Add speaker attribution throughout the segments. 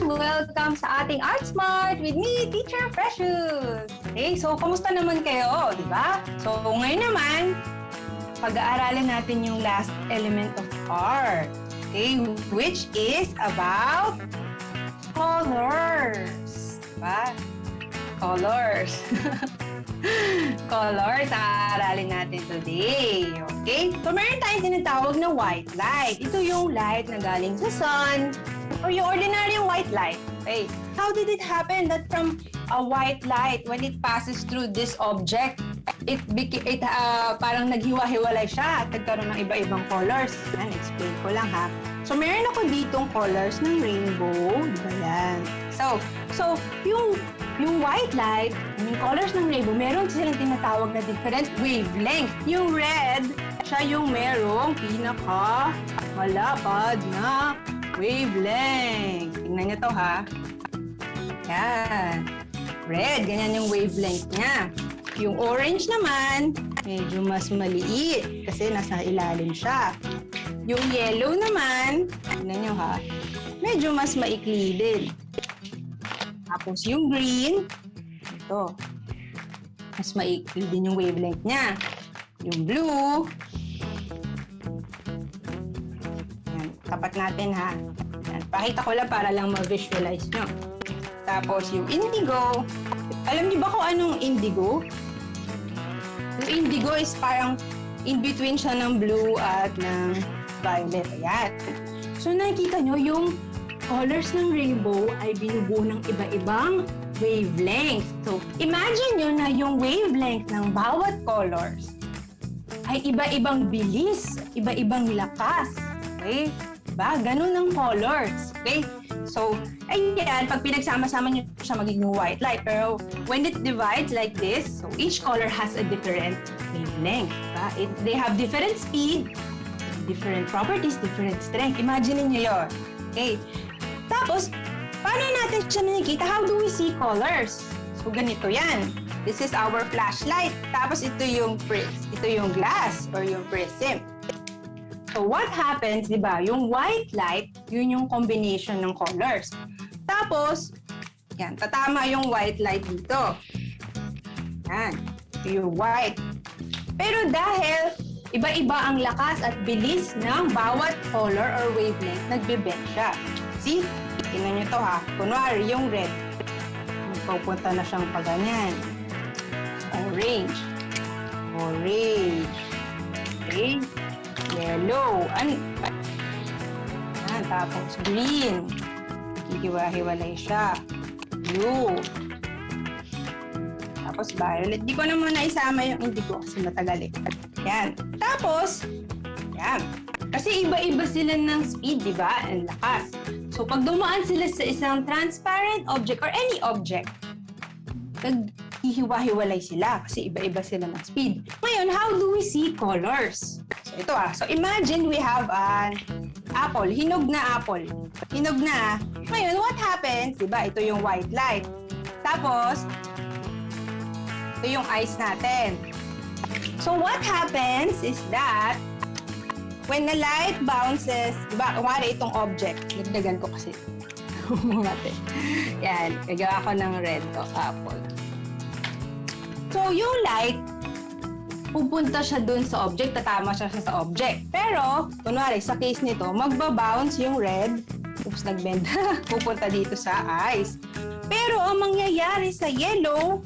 Speaker 1: Welcome sa ating Art Smart with me, Teacher Precious. Okay, so kumusta naman kayo, di ba? So ngayon naman, pag-aaralan natin yung last element of art. Okay, which is about colors. Diba? Colors. Colors, aaralin natin today. Okay? So meron tayong tinatawag na white light. Ito yung light na galing sa sun or yung ordinary white light. Okay? How did it happen that from a white light, when it passes through this object, parang naghiwa-hiwalay siya at nagkaroon ng iba-ibang colors? Yan, explain ko lang ha. So, meron ako ditong colors ng rainbow. Diba yan? So yung white light, yung colors ng rainbow, meron silang tinatawag na different wavelength. Yung red, siya yung merong pinaka-malapad na wavelength. Tingnan niyo to ha. Yan. Red, ganyan yung wavelength niya. Yung orange naman, medyo mas maliit kasi nasa ilalim siya. Yung yellow naman, tingnan nyo ha, medyo mas maikli din. Tapos yung green, ito, mas maikli din yung wavelength niya. Yung blue, yan, tapat natin ha. Yan, pakita ko lang para lang ma-visualize nyo. Tapos yung indigo, alam niyo ba kung anong indigo? Yung indigo is parang in between siya ng blue at ng violet. Ayan. So, nakikita nyo, yung colors ng rainbow ay binubuo ng iba-ibang wavelength. So, imagine nyo na yung wavelength ng bawat colors ay iba-ibang bilis, iba-ibang lakas. Okay? Diba? Ganun ang colors. Okay? So, ayan, pag pinagsama-sama nyo siya magiging white light. Pero, when it divides like this, so each color has a different wavelength. Diba? They have different speed, different properties, different strength. Imagine niyo yun. Okay. Tapos, paano natin siya nakikita? How do we see colors? So, ganito yan. This is our flashlight. Tapos, ito yung glass or yung prism. So, what happens, di ba? Yung white light, yun yung combination ng colors. Tapos, yan, tatama yung white light dito. Yan. Ito yung white. Pero dahil iba-iba ang lakas at bilis ng bawat color or wavelength, nagbe-bend siya. See? Tingnan nyo to ha. Kunwari, yung red. Magpupunta na siyang paganyan. Orange. Orange. Okay? Yellow. Tapos green. Hihiwa-hiwalay siya. Blue. Tapos violet. Di ko na muna isama yung indigo kasi matagal eh. Yan. Tapos, yan. Kasi iba-iba sila ng speed, di ba? Ang lakas. So, pag dumaan sila sa isang transparent object or any object, naghihiwa-hiwalay sila kasi iba-iba sila ng speed. Ngayon, how do we see colors? So, ito So, imagine we have an apple. Hinog na apple. Hinog na. Ngayon, what happens? Di ba? Ito yung white light. Tapos, ito yung eyes natin. So, what happens is that when the light bounces, diba, kumari itong object, nagdagan ko kasi. Yan, nagawa ko ng red o apple. So, yung light, pupunta siya dun sa object, tatama siya sa object. Pero, kunwari, sa case nito, magbabounce yung red, oops, nagbend, pupunta dito sa eyes. Pero, ang mangyayari sa yellow,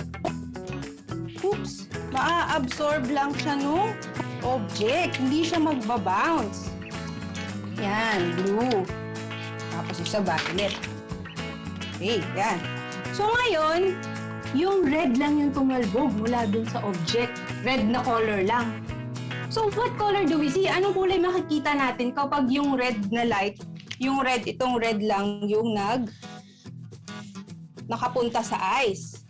Speaker 1: oops, maa-absorb lang siya nung object. Hindi siya magbabounce. Yan, blue. Tapos isa violet. Okay, yan. So ngayon, yung red lang yung tumalbog mula dun sa object. Red na color lang. So what color do we see? Anong kulay makikita natin kapag yung red na light, yung red, itong red lang yung nakapunta sa eyes?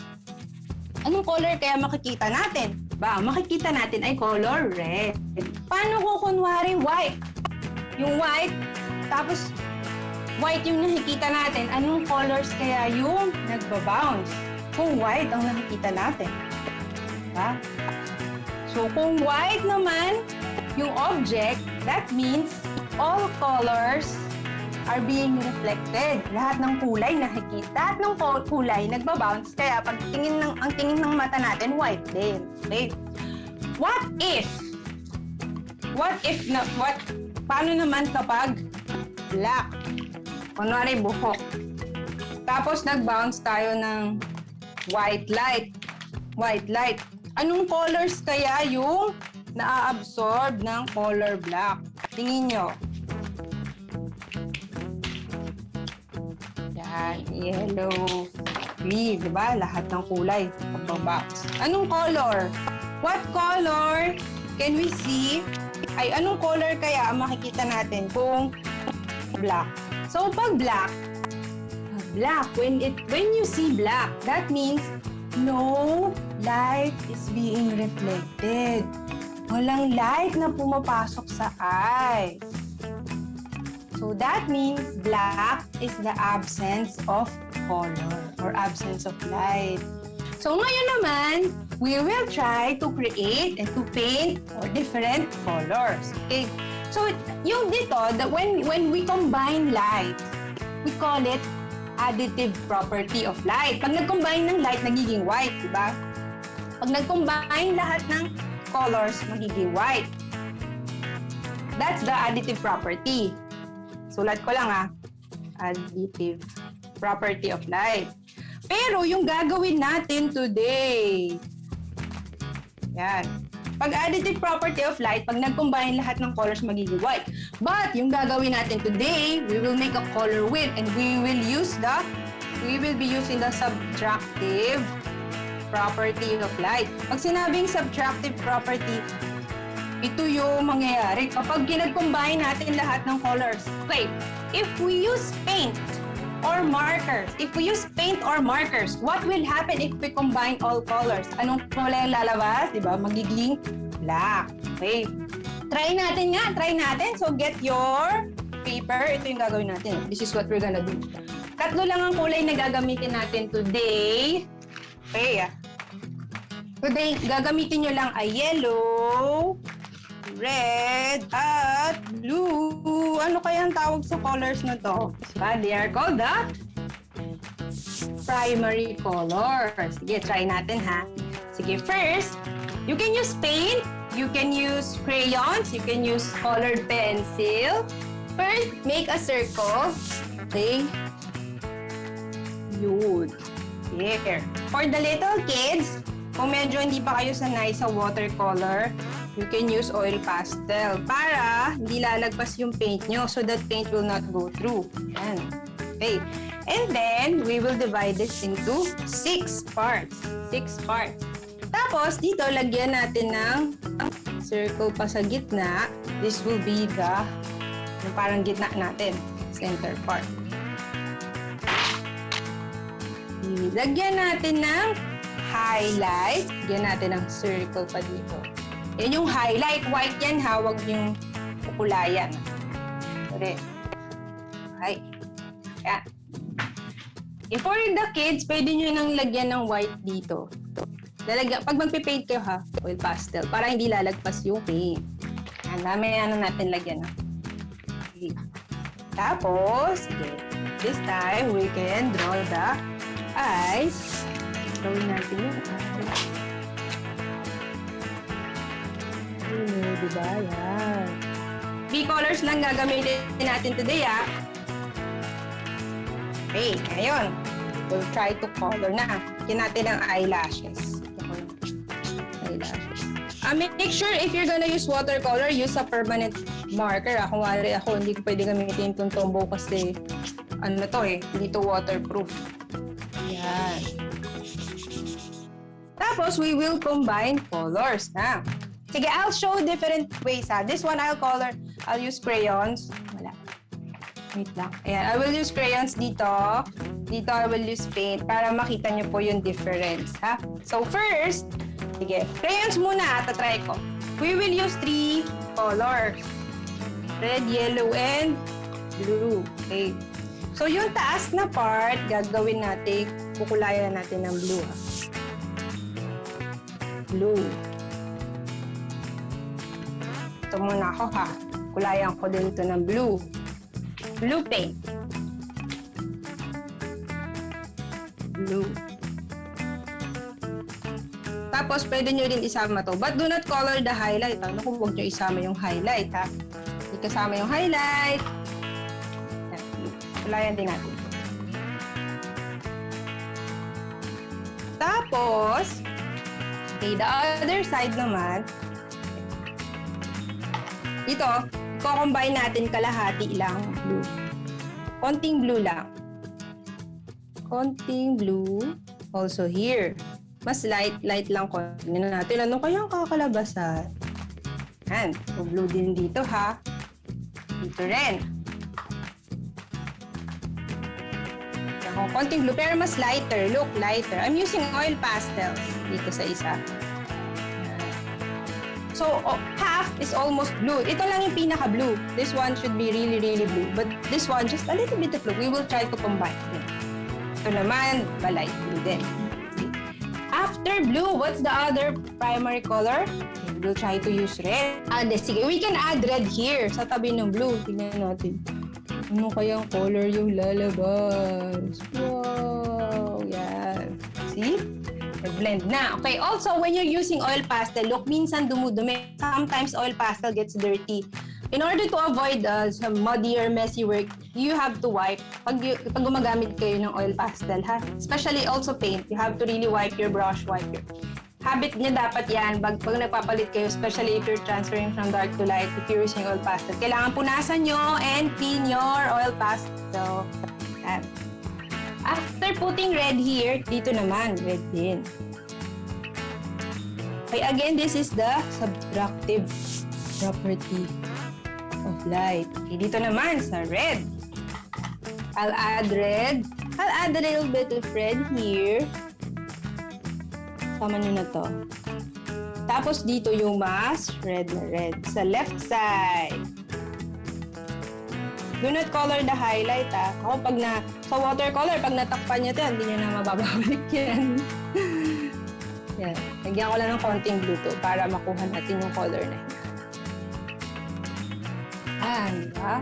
Speaker 1: Anong color kaya makikita natin? Ba, makikita natin ay color red. Paano kung kunwari white? Yung white, tapos white yung nakikita natin. Anong colors kaya yung nagbabounce? Kung white ang nakikita natin. Ba? So, kung white naman, yung object, that means all colors are being reflected. Lahat ng kulay nakikita. Lahat ng kulay nagbabounce. Kaya pag ang tingin ng mata natin, white din. Okay? Paano naman kapag black? Kunwari buhok. Tapos nag-bounce tayo ng white light. White light. Anong colors kaya yung na-absorb ng color black? Tingin nyo. Yan, yellow, green, diba? Lahat ng kulay, pagbabounce. Anong color? What color can we see? Ay, anong color kaya ang makikita natin kung black? So, pag black, when you see black, that means no light is being reflected. Walang light na pumapasok sa eyes. So that means black is the absence of color or absence of light. So ngayon naman, we will try to create and to paint different colors. Okay? So yung dito, when we combine light, we call it additive property of light. Pag nag-combine ng light, nagiging white, di ba? Pag nag-combine lahat ng colors, magiging white. That's the additive property. Sulat ko lang additive property of light. Pero yung gagawin natin today, yan. Pag additive property of light, pag nag-combine lahat ng colors, magiging white. But yung gagawin natin today, we will make a color wheel and we will be using the subtractive property of light. Pag sinabing subtractive property, ito yung mangyayari kapag ginag-combine natin lahat ng colors. Okay, if we use paint or markers, what will happen if we combine all colors? Anong kulay lalabas? Diba? Magiging black. Okay. Try natin. So, get your paper. Ito yung gagawin natin. This is what we're gonna do. Tatlo lang ang kulay na gagamitin natin today. Okay. Today, gagamitin nyo lang ay yellow, red, at blue. Ano kaya ang tawag sa colors na to? They are called the primary colors. Sige, try natin ha. Sige, first, you can use paint, you can use crayons, you can use colored pencil. First, make a circle. Okay. Yun. Here. For the little kids, kung medyo hindi pa kayo sanay sa watercolor, you can use oil pastel para hindi lalagpas yung paint nyo so that paint will not go through. Yan. Okay. And then, we will divide this into 6 parts. 6 parts. Tapos, dito, lagyan natin ng circle pa sa gitna. This will be yung parang gitna natin. Center part. Lagyan natin ng highlight. Lagyan natin ng circle pa dito. Yan yung highlight. White yan, hawag yung kukulayan. Okay. Okay. Yan. If for the kids, pwede nyo nang lagyan ng white dito. Pag magpipaint kayo oil pastel, para hindi lalagpas yung paint. Yan, mamaya natin lagyan. Okay. Tapos, okay. This time, we can draw the eyes. Gawin natin yung eyes. Diba? Yan. 3 colors lang gagamitin natin today, Okay, ngayon, we'll try to color na. Lagyan natin ang eyelashes. Make sure if you're gonna use watercolor, use a permanent marker. Kung wari ako, hindi ko pwede gamitin itong tombow kasi hindi to waterproof. Yan. Tapos, we will combine colors. Sige, I'll show different ways. This one, I'll use crayons. Wala. Wait lang. Ayan, I will use crayons dito. Dito, I will use paint para makita nyo po yung difference. So, first, sige, crayons muna. Tatry ko. We will use 3 colors. Red, yellow, and blue. Okay. So, yung taas na part, gagawin natin, kukulayan natin ng blue. Blue. So, ito muna ako ha. Kulayan ko din ito ng blue. Blue paint. Blue. Tapos, pwede nyo rin isama to. But do not color the highlight. Ano kung huwag nyo isama yung highlight, ha? Hindi kasama yung highlight. Kulayan din natin. Tapos, okay, the other side naman, ito, i-combine natin kalahati lang blue. Konting blue lang. Konting blue. Also here. Mas light lang ko. Tingnan natin, ano kaya ang kakalabasan? Yan. So, blue din dito, ha? Dito rin. Ako, konting blue, pero mas lighter. Look, lighter. I'm using oil pastels dito sa isa. So, half is almost blue. Ito lang yung pinaka-blue. This one should be really, really blue. But this one, just a little bit of blue. We will try to combine. Ito naman, light blue din. After blue, what's the other primary color? We'll try to use red. Sige, we can add red here sa tabi ng blue. Tingnan natin. Ano kayang color yung lalabas? Wow! Yan. See? Blend na. Okay, also, when you're using oil pastel, look, minsan dumudumi. Sometimes oil pastel gets dirty. In order to avoid some muddy or messy work, you have to wipe. Pag gumagamit kayo ng oil pastel, ha? Especially also paint, you have to really wipe your brush, wipe your... Habit niya dapat yan, pag nagpapalit kayo, especially if you're transferring from dark to light, if you're using oil pastel. Kailangan punasan nyo and clean your oil pastel. Yan. After putting red here, dito naman, red din. Okay, again, this is the subtractive property of light. Okay, dito naman sa red. I'll add red. I'll add a little bit of red here. Sama nyo na to. Tapos dito yung mas red na red. Sa left side. Do not color the highlight, ha. Ako pag sa watercolor, pag natakpan nyo ito, hindi nyo na mababalik yan. Yan. Lagyan ko lang ng konting blue to para makuha natin yung color na yun. Diba?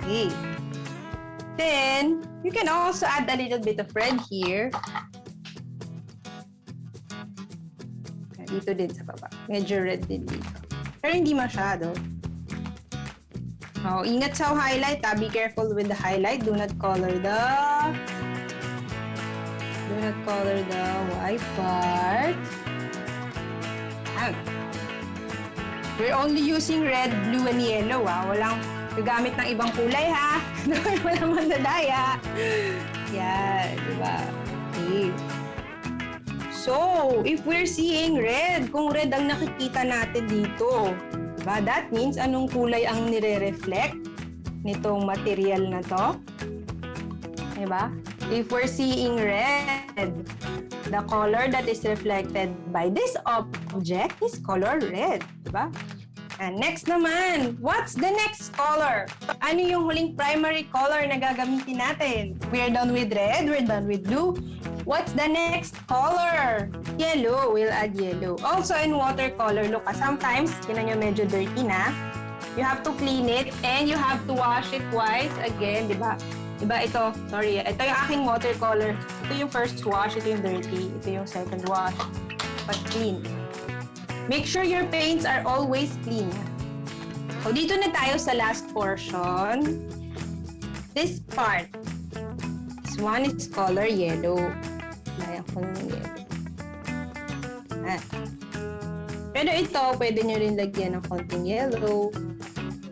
Speaker 1: Okay. Then, you can also add a little bit of red here. Dito din sa baba. Medyo red din dito. Pero hindi masyado. Oh, ingat sa highlight, ha? Be careful with the highlight. Do not color the white part. We're only using red, blue, and yellow, ha? Walang gagamit ng ibang kulay, ha? Walang mandadaya. Yan, diba? Okay. So, if we're seeing red, kung red ang nakikita natin dito, diba? That means anong kulay ang nire-reflect nitong material na to? Diba? If we're seeing red, the color that is reflected by this object is color red. Diba? And next naman, what's the next color? Ano yung huling primary color na gagamitin natin? We're done with red, we're done with blue. What's the next color? Yellow. We'll add yellow. Also in watercolor, look, sometimes, tinan nyo medyo dirty na. You have to clean it and you have to wash it twice again, di ba? Diba ito, sorry, ito yung aking watercolor. Ito yung first wash, ito yung dirty, ito yung second wash. But clean. Make sure your paints are always clean. So dito na tayo sa last portion. This part. This one is color yellow. Ayan ko ng yellow. Pero ito, pwede nyo rin lagyan ng konting yellow.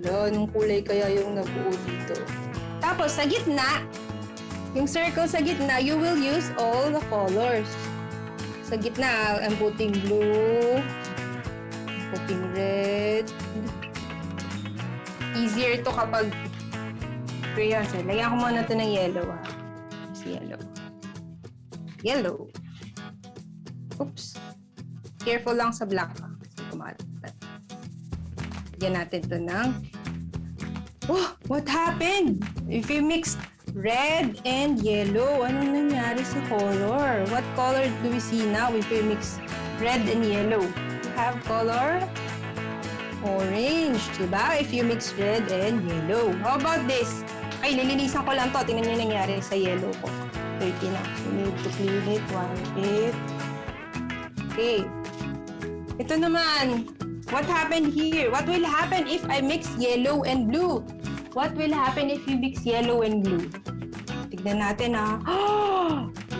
Speaker 1: Anong kulay kaya yung nabuo dito? Tapos sa gitna, yung circle sa gitna, you will use all the colors. Sa gitna, I'm putting blue, I'm putting red. Easier to kapag crayons. Lagyan ko muna ito ng yellow. Yellow. Yellow. Oops. Careful lang sa black. Kasi kumalat. Lagyan natin ito ng... Oh! What happened? If we mix red and yellow, anong nangyari sa color? What color do we see now if we mix red and yellow? We have color orange, diba? If you mix red and yellow. How about this? Okay, nilinisan ko lang to. Tingnan niyo yung nangyari sa yellow ko. Dirty na. You need to clean it, wash it. Okay. Ito naman. What happened here? What will happen if I mix yellow and blue? What will happen if you mix yellow and blue? Tignan natin ha.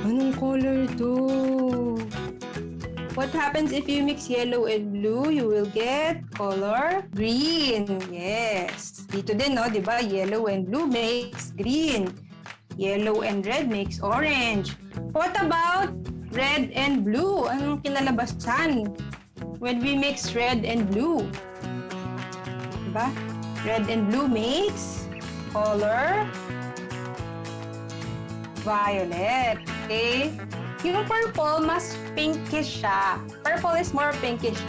Speaker 1: Anong color to? What happens if you mix yellow and blue? You will get color green. Yes. Dito din, no? Diba? Yellow and blue makes green. Yellow and red makes orange. What about red and blue? Anong kinalabasan when we mix red and blue? Diba? Red and blue makes color violet. Okay? Yung purple, mas pinkish siya. Purple is more pinkish.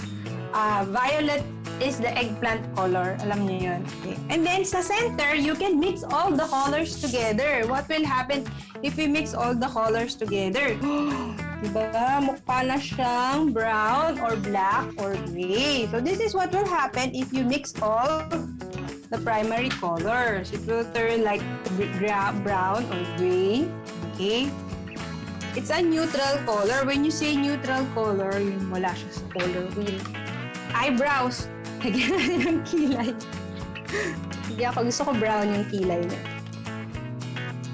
Speaker 1: Violet is the eggplant color. Alam niyo yun. Okay. And then sa center, you can mix all the colors together. What will happen if we mix all the colors together? Diba? Mukha na siyang brown or black or gray. So this is what will happen if you mix all the primary colors. It will turn like brown or gray. Okay? It's a neutral color. When you say neutral color, yung wala siya sa color wheel. Eyebrows. Lagyan natin ng kilay. Hindi ako. Gusto ko brown yung kilay niya.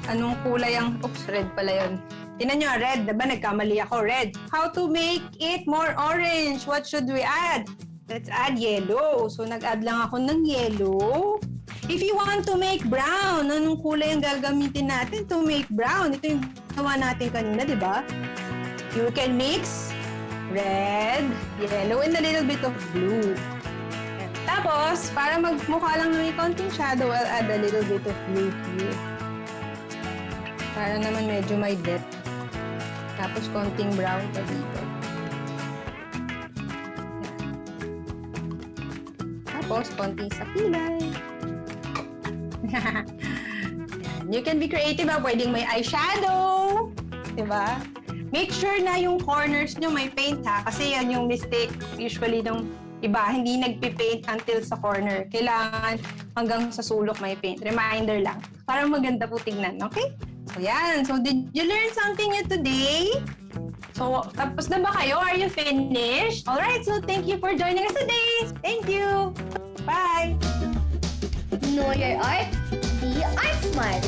Speaker 1: Anong kulay ang... Oops, red pala yun. Tingnan nyo, red. Diba nagkamali ako? Red. How to make it more orange? What should we add? Let's add yellow. So, nag-add lang ako ng yellow. If you want to make brown, anong kulay ang gagamitin natin to make brown? Ito yung gawa natin kanina, di ba? You can mix red, yellow, and a little bit of blue. Tapos, para magmukha lang may konting shadow, I'll add a little bit of blue here. Para naman medyo may depth. Tapos, konting brown pa dito. Tapos, konting sa kilay. You can be creative ba? Pwedeng may eyeshadow. Diba? Make sure na yung corners nyo may paint ha. Kasi yan yung mistake usually ng iba. Hindi nagpipaint until sa corner. Kailangan hanggang sa sulok may paint. Reminder lang. Para maganda po tingnan. Okay? So yan. So did you learn something new today? So tapos na ba kayo? Are you finished? Alright. So thank you for joining us today. Thank you. Bye.
Speaker 2: Know your art, be art smart.